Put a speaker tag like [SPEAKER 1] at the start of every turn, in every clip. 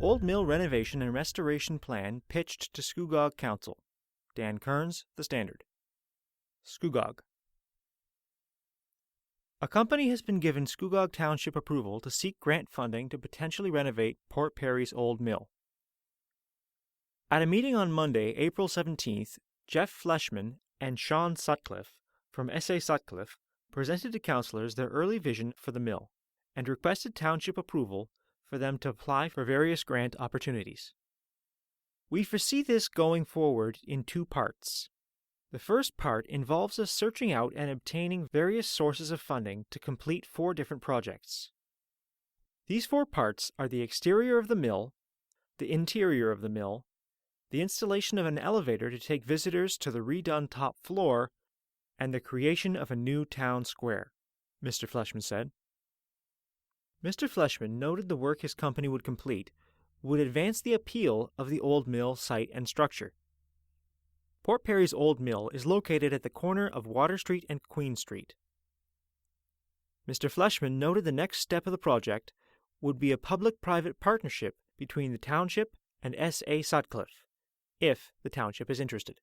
[SPEAKER 1] Old Mill Renovation and Restoration Plan pitched to Scugog Council. Dan Kearns, The Standard. Scugog. A company has been given Scugog Township approval to seek grant funding to potentially renovate Port Perry's Old Mill. At a meeting on Monday, April 17th, Jeff Fleshman and Sean Sutcliffe from S.A. Sutcliffe presented to councillors their early vision for the mill and requested township approval for them to apply for various grant opportunities. We foresee this going forward in two parts. The first part involves us searching out and obtaining various sources of funding to complete 4 different projects. These 4 parts are the exterior of the mill, the interior of the mill, the installation of an elevator to take visitors to the redone top floor, and the creation of a new town square, Mr. Fleshman said. Mr. Fleshman noted the work his company would complete would advance the appeal of the old mill site and structure. Port Perry's Old Mill is located at the corner of Water Street and Queen Street. Mr. Fleshman noted the next step of the project would be a public-private partnership between the township and S.A. Sutcliffe, if the township is interested.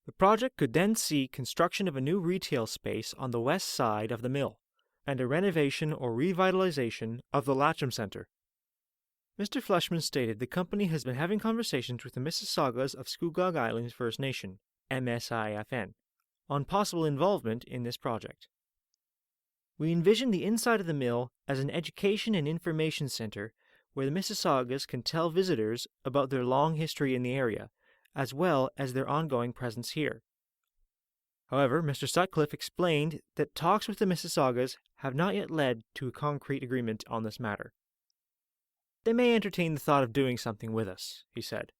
[SPEAKER 1] The project could then see construction of a new retail space on the west side of the mill and a renovation or revitalization of the Latcham Center. Mr. Fleshman stated the company has been having conversations with the Mississaugas of Scugog Islands First Nation, MSIFN, on possible involvement in this project. We envision the inside of the mill as an education and information center where the Mississaugas can tell visitors about their long history in the area, as well as their ongoing presence here. However, Mr. Sutcliffe explained that talks with the Mississaugas have not yet led to a concrete agreement on this matter. They may entertain the thought of doing something with us, he said.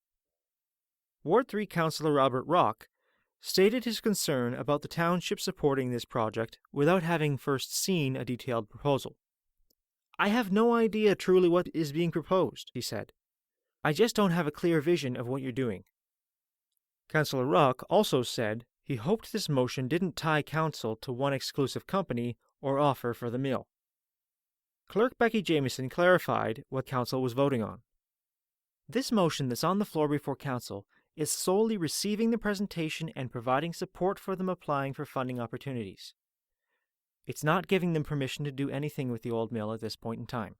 [SPEAKER 1] Ward 3 Councillor Robert Rock stated his concern about the township supporting this project without having first seen a detailed proposal. I have no idea truly what is being proposed, he said. I just don't have a clear vision of what you're doing. Councillor Rock also said he hoped this motion didn't tie council to one exclusive company or offer for the mill. Clerk Becky Jamieson clarified what council was voting on. This motion that's on the floor before council is solely receiving the presentation and providing support for them applying for funding opportunities. It's not giving them permission to do anything with the old mill at this point in time.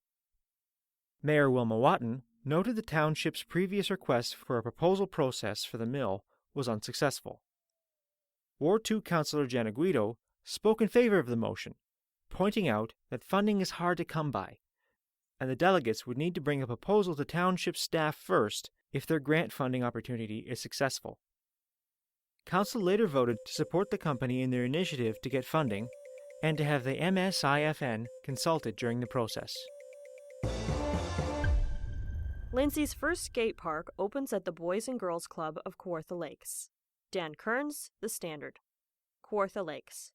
[SPEAKER 1] Mayor Wilma Watton noted the township's previous request for a proposal process for the mill was unsuccessful. Ward 2 Councillor Jenna Guido spoke in favor of the motion, pointing out that funding is hard to come by, and the delegates would need to bring a proposal to township staff first if their grant funding opportunity is successful. Council later voted to support the company in their initiative to get funding and to have the MSIFN consulted during the process.
[SPEAKER 2] Lindsay's first skate park opens at the Boys and Girls Club of Kawartha Lakes. Dan Kearns, The Standard. Kawartha Lakes.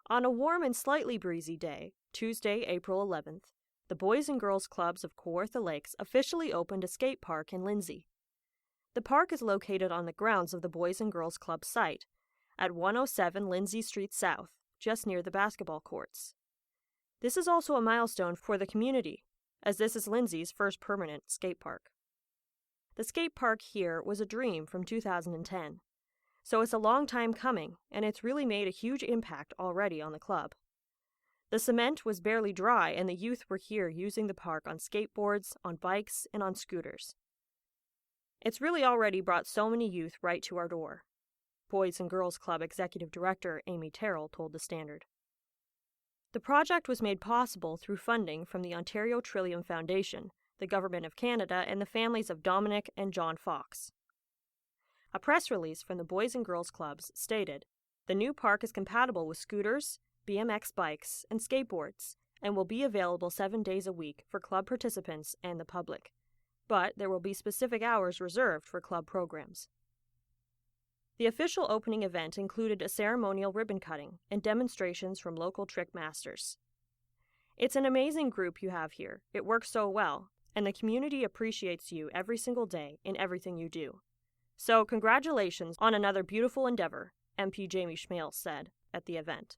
[SPEAKER 2] On a warm and slightly breezy day, Tuesday, April 11th, the Boys and Girls Clubs of Kawartha Lakes officially opened a skate park in Lindsay. The park is located on the grounds of the Boys and Girls Club site, at 107 Lindsay Street South, just near the basketball courts. This is also a milestone for the community, as this is Lindsay's first permanent skate park. The skate park here was a dream from 2010, so it's a long time coming, and it's really made a huge impact already on the club. The cement was barely dry, and the youth were here using the park on skateboards, on bikes, and on scooters. It's really already brought so many youth right to our door, Boys and Girls Club Executive Director Amy Terrell told The Standard. The project was made possible through funding from the Ontario Trillium Foundation, the Government of Canada, and the families of Dominic and John Fox. A press release from the Boys and Girls Clubs stated, "The new park is compatible with scooters, BMX bikes, and skateboards, and will be available 7 days a week for club participants and the public. But there will be specific hours reserved for club programs." The official opening event included a ceremonial ribbon cutting and demonstrations from local trick masters. It's an amazing group you have here. It works so well, and the community appreciates you every single day in everything you do. So congratulations on another beautiful endeavor, MP Jamie Schmales said at the event.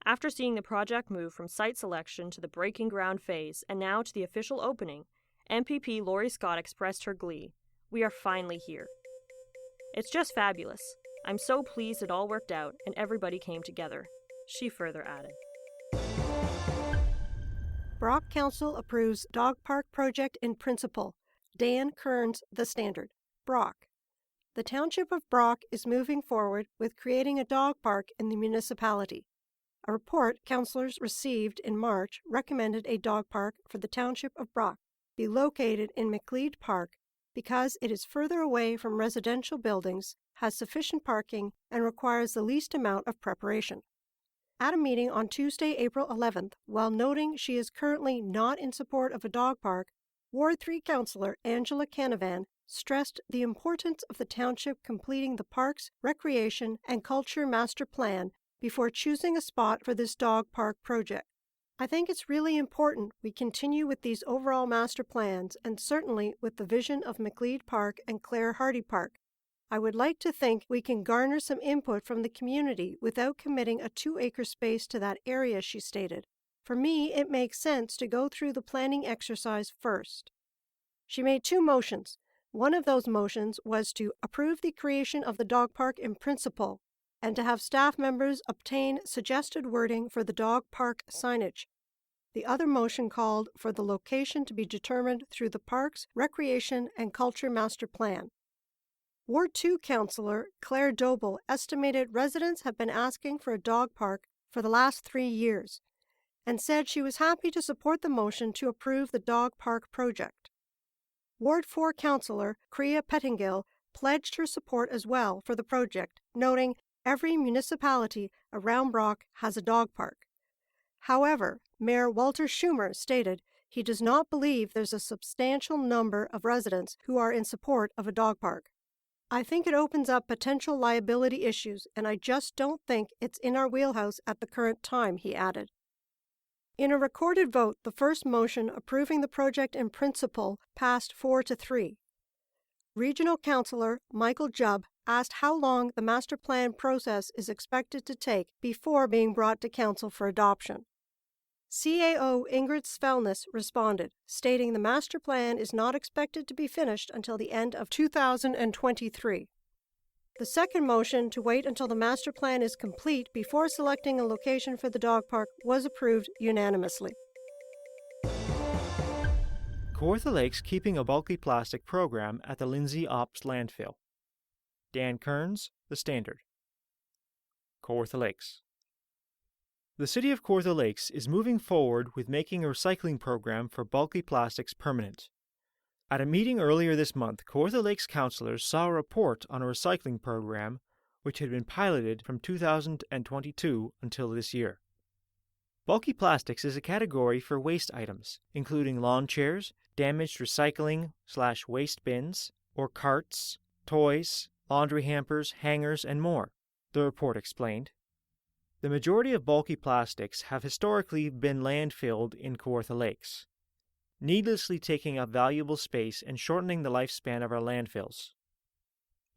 [SPEAKER 2] After seeing the project move from site selection to the breaking ground phase and now to the official opening, MPP Laurie Scott expressed her glee. "We are finally here. It's just fabulous. I'm so pleased it all worked out and everybody came together," she further added.
[SPEAKER 3] Brock Council approves dog park project in principle. Dan Kearns, The Standard. Brock. The Township of Brock is moving forward with creating a dog park in the municipality. A report councillors received in March recommended a dog park for the Township of Brock be located in McLeod Park because it is further away from residential buildings, has sufficient parking, and requires the least amount of preparation. At a meeting on Tuesday, April 11th, while noting she is currently not in support of a dog park, Ward 3 Councillor Angela Canavan stressed the importance of the township completing the Parks, Recreation, and Culture Master Plan before choosing a spot for this dog park project. "I think it's really important we continue with these overall master plans and certainly with the vision of McLeod Park and Clare Hardy Park. I would like to think we can garner some input from the community without committing a 2-acre space to that area," she stated. "For me, it makes sense to go through the planning exercise first." She made 2 motions. One of those motions was to approve the creation of the dog park in principle and to have staff members obtain suggested wording for the dog park signage. The other motion called for the location to be determined through the Parks, Recreation, and Culture Master Plan. Ward 2 Councillor Claire Doble estimated residents have been asking for a dog park for the last 3 years and said she was happy to support the motion to approve the dog park project. Ward 4 Councillor Kriya Pettingill pledged her support as well for the project, noting every municipality around Brock has a dog park. However, Mayor Walter Schumer stated he does not believe there's a substantial number of residents who are in support of a dog park. "I think it opens up potential liability issues, and I just don't think it's in our wheelhouse at the current time," he added. In a recorded vote, the first motion approving the project in principle passed 4-3. Regional Councillor Michael Jubb asked how long the master plan process is expected to take before being brought to Council for adoption. CAO Ingrid Svelnes responded, stating the master plan is not expected to be finished until the end of 2023. The second motion to wait until the master plan is complete before selecting a location for the dog park was approved unanimously.
[SPEAKER 1] Kawartha Lakes keeping a bulky plastic program at the Lindsay Ops landfill. Dan Kearns, The Standard. Kawartha Lakes. The City of Kawartha Lakes is moving forward with making a recycling program for bulky plastics permanent. At a meeting earlier this month, Kawartha Lakes councillors saw a report on a recycling program which had been piloted from 2022 until this year. Bulky plastics is a category for waste items, including lawn chairs, damaged recycling/waste bins, or carts, toys, laundry hampers, hangers, and more, the report explained. The majority of bulky plastics have historically been landfilled in Kawartha Lakes, needlessly taking up valuable space and shortening the lifespan of our landfills.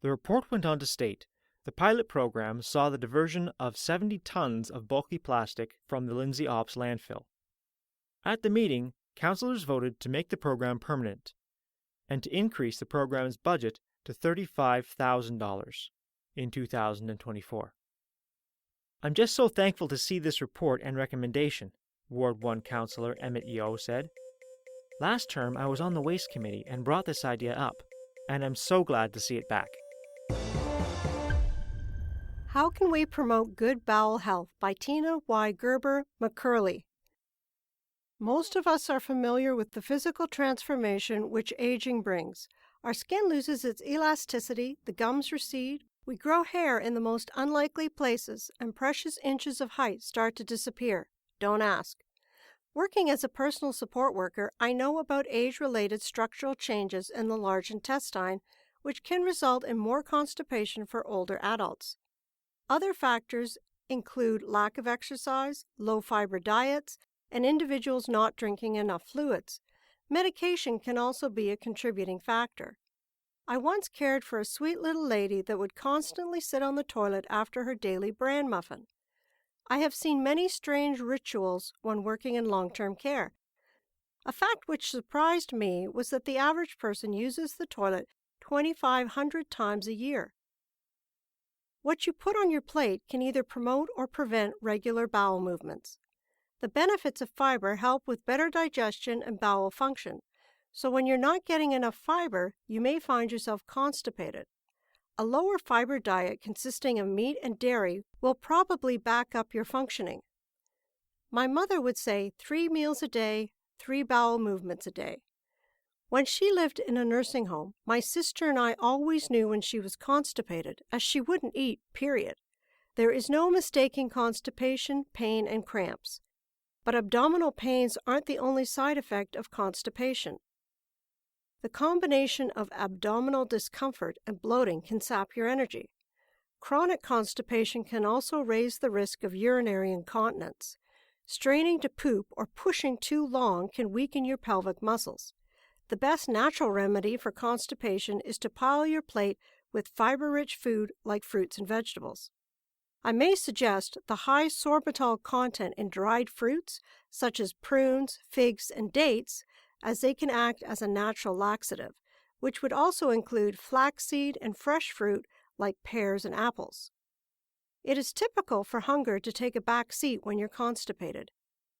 [SPEAKER 1] The report went on to state, the pilot program saw the diversion of 70 tons of bulky plastic from the Lindsay Ops landfill. At the meeting, councillors voted to make the program permanent and to increase the program's budget to $35,000 in 2024. "I'm just so thankful to see this report and recommendation," Ward 1 Councillor Emmett Yeo said. "Last term I was on the Waste Committee and brought this idea up, and I'm so glad to see it back."
[SPEAKER 3] How Can We Promote Good Bowel Health by Tina Y. Gerber-McCurley. Most of us are familiar with the physical transformation which aging brings. Our skin loses its elasticity, the gums recede, we grow hair in the most unlikely places, and precious inches of height start to disappear. Don't ask. Working as a personal support worker, I know about age-related structural changes in the large intestine, which can result in more constipation for older adults. Other factors include lack of exercise, low-fiber diets, and individuals not drinking enough fluids. Medication can also be a contributing factor. I once cared for a sweet little lady that would constantly sit on the toilet after her daily bran muffin. I have seen many strange rituals when working in long-term care. A fact which surprised me was that the average person uses the toilet 2,500 times a year. What you put on your plate can either promote or prevent regular bowel movements. The benefits of fiber help with better digestion and bowel function, so when you're not getting enough fiber, you may find yourself constipated. A lower fiber diet consisting of meat and dairy will probably back up your functioning. My mother would say 3 meals a day, 3 bowel movements a day. When she lived in a nursing home, my sister and I always knew when she was constipated, as she wouldn't eat, period. There is no mistaking constipation, pain, and cramps. But abdominal pains aren't the only side effect of constipation. The combination of abdominal discomfort and bloating can sap your energy. Chronic constipation can also raise the risk of urinary incontinence. Straining to poop or pushing too long can weaken your pelvic muscles. The best natural remedy for constipation is to pile your plate with fiber-rich food like fruits and vegetables. I may suggest the high sorbitol content in dried fruits, such as prunes, figs, and dates, as they can act as a natural laxative, which would also include flaxseed and fresh fruit like pears and apples. It is typical for hunger to take a back seat when you're constipated.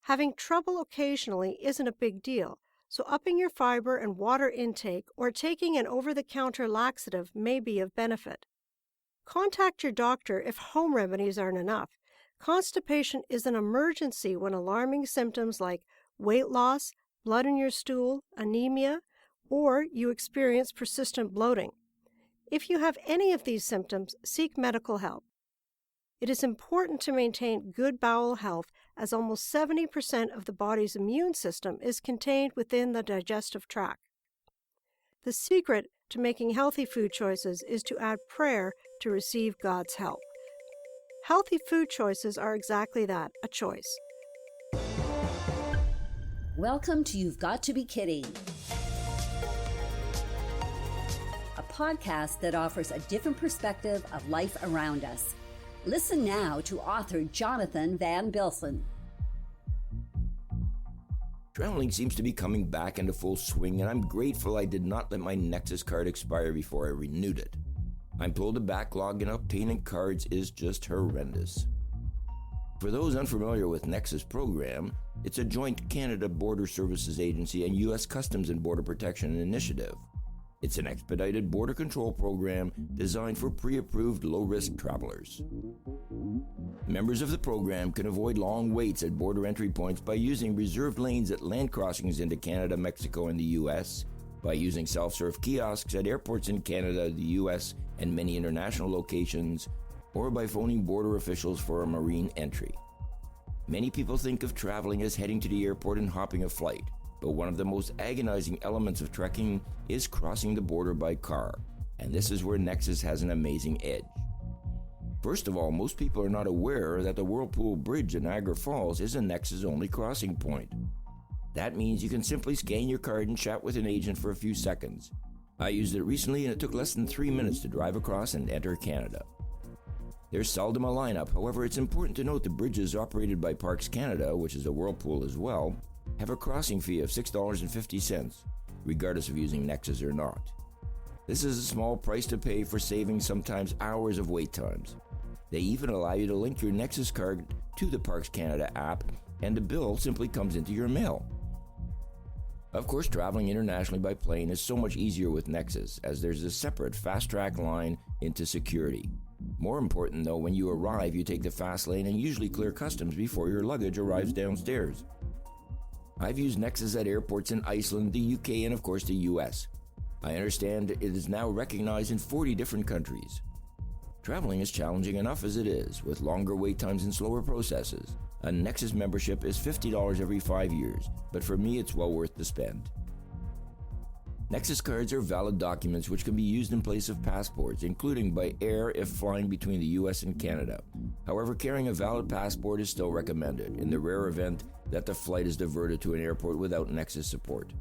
[SPEAKER 3] Having trouble occasionally isn't a big deal, so upping your fiber and water intake or taking an over-the-counter laxative may be of benefit. Contact your doctor if home remedies aren't enough. Constipation is an emergency when alarming symptoms like weight loss, blood in your stool, anemia, or you experience persistent bloating. If you have any of these symptoms, seek medical help. It is important to maintain good bowel health as almost 70% of the body's immune system is contained within the digestive tract. The secret to making healthy food choices is to add prayer to receive God's help. Healthy food choices are exactly that, a choice.
[SPEAKER 4] Welcome to You've Got to Be Kidding, a podcast that offers a different perspective of life around us. Listen now to author Jonathan van Bilsen.
[SPEAKER 5] Traveling seems to be coming back into full swing, and I'm grateful I did not let my Nexus card expire before I renewed it. I'm told the backlog in obtaining cards is just horrendous. For those unfamiliar with Nexus program, it's a joint Canada Border Services Agency and U.S. Customs and Border Protection initiative. It's an expedited border control program designed for pre-approved low-risk travelers. Members of the program can avoid long waits at border entry points by using reserved lanes at land crossings into Canada, Mexico, and the U.S., by using self-serve kiosks at airports in Canada, the U.S., and many international locations, or by phoning border officials for a marine entry. Many people think of traveling as heading to the airport and hopping a flight, but one of the most agonizing elements of trekking is crossing the border by car, and this is where Nexus has an amazing edge. First of all, most people are not aware that the Whirlpool Bridge in Niagara Falls is a Nexus-only crossing point. That means you can simply scan your card and chat with an agent for a few seconds. I used it recently and it took less than 3 minutes to drive across and enter Canada. There's seldom a lineup, however it's important to note the bridges operated by Parks Canada, which is a Whirlpool as well, have a crossing fee of $6.50, regardless of using Nexus or not. This is a small price to pay for saving sometimes hours of wait times. They even allow you to link your Nexus card to the Parks Canada app, and the bill simply comes into your mail. Of course, traveling internationally by plane is so much easier with Nexus, as there's a separate fast-track line into security. More important though, when you arrive, you take the fast lane and usually clear customs before your luggage arrives downstairs. I've used Nexus at airports in Iceland, the UK, and of course the US. I understand it is now recognized in 40 different countries. Traveling is challenging enough as it is, with longer wait times and slower processes. A Nexus membership is $50 every 5 years, but for me it's well worth the spend. Nexus cards are valid documents which can be used in place of passports, including by air if flying between the US and Canada. However, carrying a valid passport is still recommended, in the rare event that the flight is diverted to an airport without Nexus support.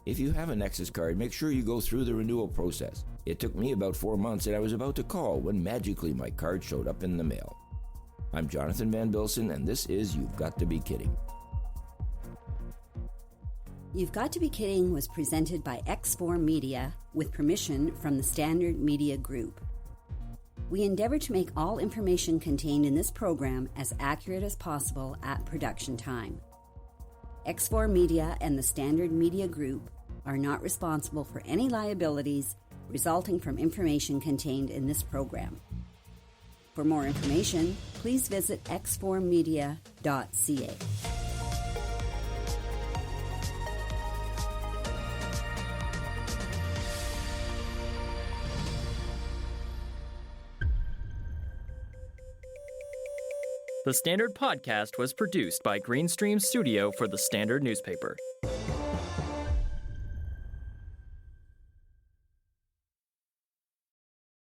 [SPEAKER 5] If you have a Nexus card, make sure you go through the renewal process. It took me about 4 months and I was about to call when magically my card showed up in the mail. I'm Jonathan van Bilsen and this is You've Got to Be Kidding.
[SPEAKER 4] You've Got to Be Kidding was presented by X4 Media with permission from the Standard Media Group. We endeavor to make all information contained in this program as accurate as possible at production time. X4 Media and the Standard Media Group are not responsible for any liabilities resulting from information contained in this program. For more information, please visit x4media.ca.
[SPEAKER 6] The Standard Podcast was produced by Greenstream Studio for the Standard newspaper.